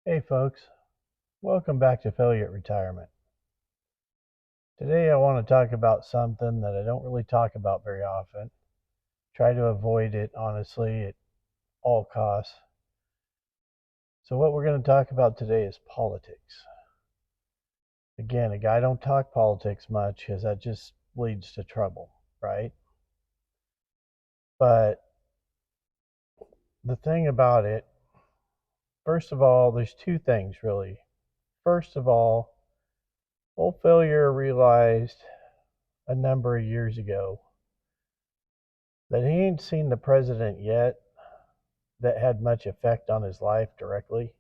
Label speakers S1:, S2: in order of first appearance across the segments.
S1: Hey folks, welcome back to Failure at Retirement. Today I want to talk about something that I don't really talk about very often. Try to avoid it honestly at all costs. So what we're going to talk about today is politics. Again, a guy don't talk politics much because that just leads to trouble, right? But the thing about it, first of all, there's two things really. First of all, old Failure realized a number of years ago that he ain't seen the president yet that had much effect on his life directly.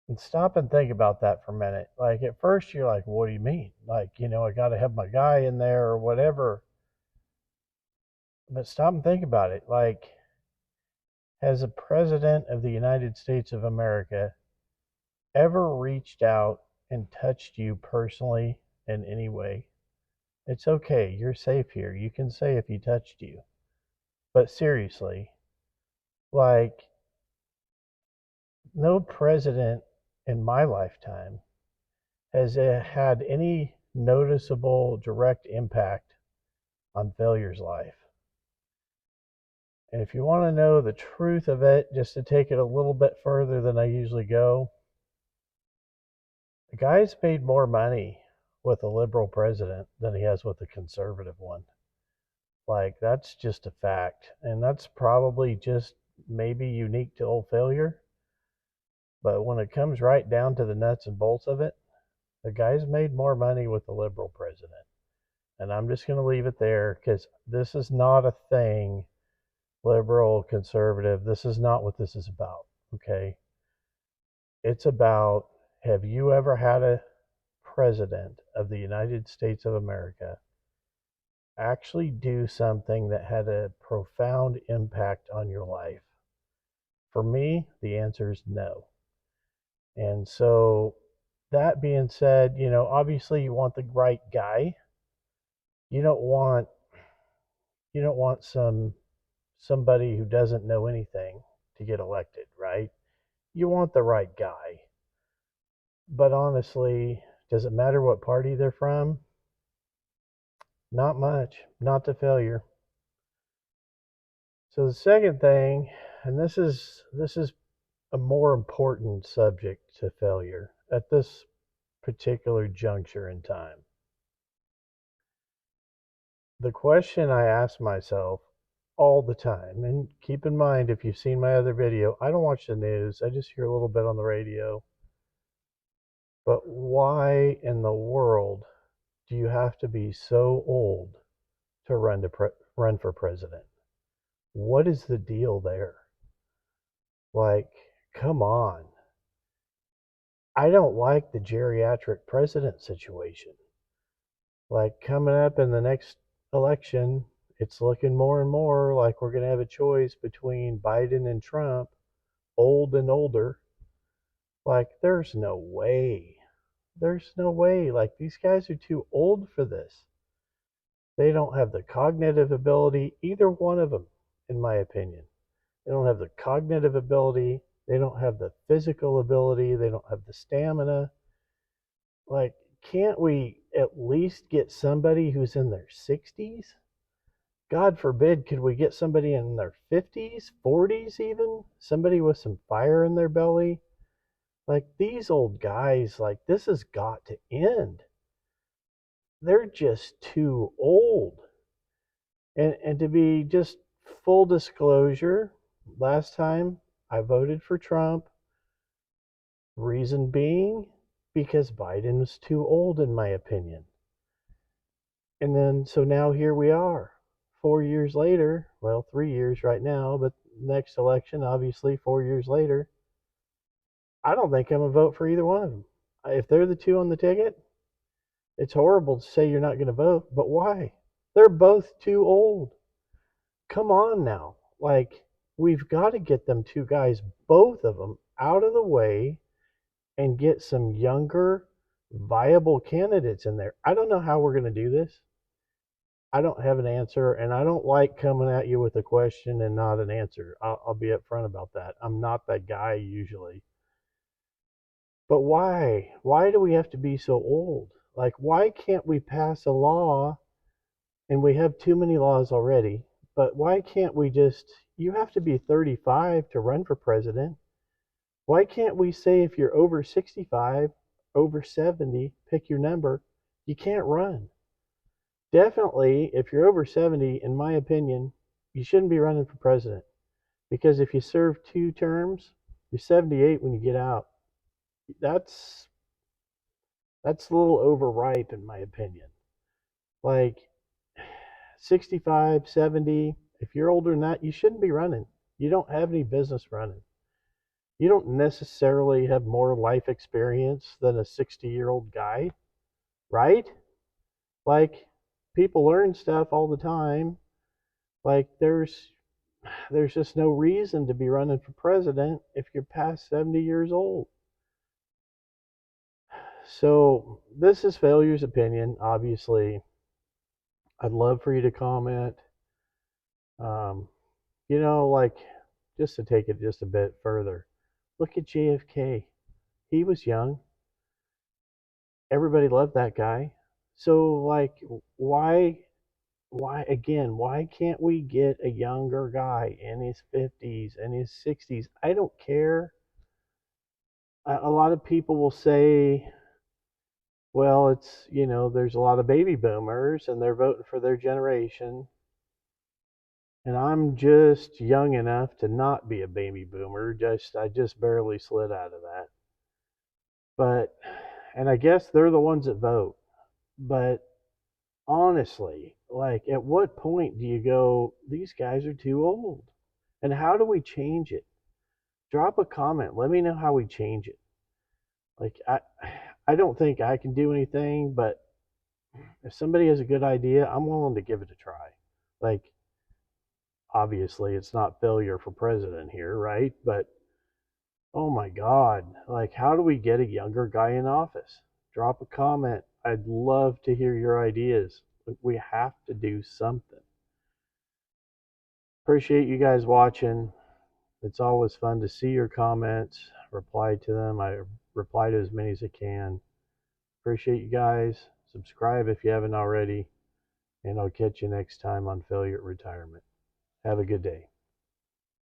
S1: And stop and think about that for a minute. Like at first you're like, what do you mean? Like, I got to have my guy in there or whatever. But stop and think about it. Like, has a president of the United States of America ever reached out and touched you personally in any way? It's okay. You're safe here. You can say if he touched you. But seriously, like, no president in my lifetime has it had any noticeable direct impact on Failure's life. And if you want to know the truth of it, just to take it a little bit further than I usually go, the guy's made more money with a liberal president than he has with a conservative one. Like, that's just a fact. And that's probably just maybe unique to old Failure. But when it comes right down to the nuts and bolts of it, the guy's made more money with the liberal president. And I'm just going to leave it there because this is not a thing, liberal, conservative. This is not what this is about. Okay. It's about, have you ever had a president of the United States of America actually do something that had a profound impact on your life? For me, the answer is no. And so, that being said, obviously you want the right guy. You don't want somebody who doesn't know anything to get elected, right? You want the right guy. But honestly, does it matter what party they're from? Not much, not to Failure. So the second thing, and this is a more important subject to Failure at this particular juncture in time. The question I ask myself all the time, and keep in mind if you've seen my other video, I don't watch the news, I just hear a little bit on the radio. But why in the world do you have to be so old to run for president? What is the deal there? Like, come on. I don't like the geriatric president situation. Like, coming up in the next election, it's looking more and more like we're going to have a choice between Biden and Trump, old and older. Like, there's no way. There's no way. Like, these guys are too old for this. They don't have the cognitive ability, either one of them, in my opinion. They don't have the cognitive ability. They don't have the physical ability. They don't have the stamina. Like, can't we at least get somebody who's in their 60s? God forbid, could we get somebody in their 50s, 40s even? Somebody with some fire in their belly? Like, these old guys, like, this has got to end. They're just too old. And to be just full disclosure, last time I voted for Trump. Reason being, because Biden was too old, in my opinion. And then, so now here we are, 4 years later. Well, 3 years right now, but next election, obviously, 4 years later. I don't think I'm going to vote for either one of them. If they're the two on the ticket, it's horrible to say you're not going to vote, but why? They're both too old. Come on now. Like, we've got to get them two guys, both of them, out of the way and get some younger, viable candidates in there. I don't know how we're going to do this. I don't have an answer, and I don't like coming at you with a question and not an answer. I'll be upfront about that. I'm not that guy usually. But why? Why do we have to be so old? Like, why can't we pass a law? And we have too many laws already, but why can't we just, you have to be 35 to run for president. Why can't we say if you're over 65, over 70, pick your number, you can't run? Definitely, if you're over 70, in my opinion, you shouldn't be running for president because if you serve 2 terms, you're 78 when you get out. That's that's a little overripe in my opinion. Like 65, 70, if you're older than that, you shouldn't be running. You don't have any business running. You don't necessarily have more life experience than a 60-year-old guy, right? Like people learn stuff all the time. Like there's just no reason to be running for president if you're past 70 years old. So this is Failure's opinion. Obviously, I'd love for you to comment. Um, like just to take it just a bit further, look at JFK. He was young. Everybody loved that guy. So like, why can't we get a younger guy in his 50s and his 60s? I don't care. A lot of people will say, well, there's a lot of baby boomers and they're voting for their generation. And I'm just young enough to not be a baby boomer. I just barely slid out of that. But and I guess they're the ones that vote. But honestly, like at what point do you go, these guys are too old? And how do we change it? Drop a comment. Let me know how we change it. Like I don't think I can do anything, but if somebody has a good idea, I'm willing to give it a try. Like obviously it's not failure for president here, right? But oh my God, like how do we get a younger guy in office? Drop a comment. I'd love to hear your ideas. We have to do something. Appreciate you guys watching. It's always fun to see your comments, reply to them. I reply to as many as I can. Appreciate you guys. Subscribe if you haven't already, and I'll catch you next time on Failure at Retirement. Have a good day.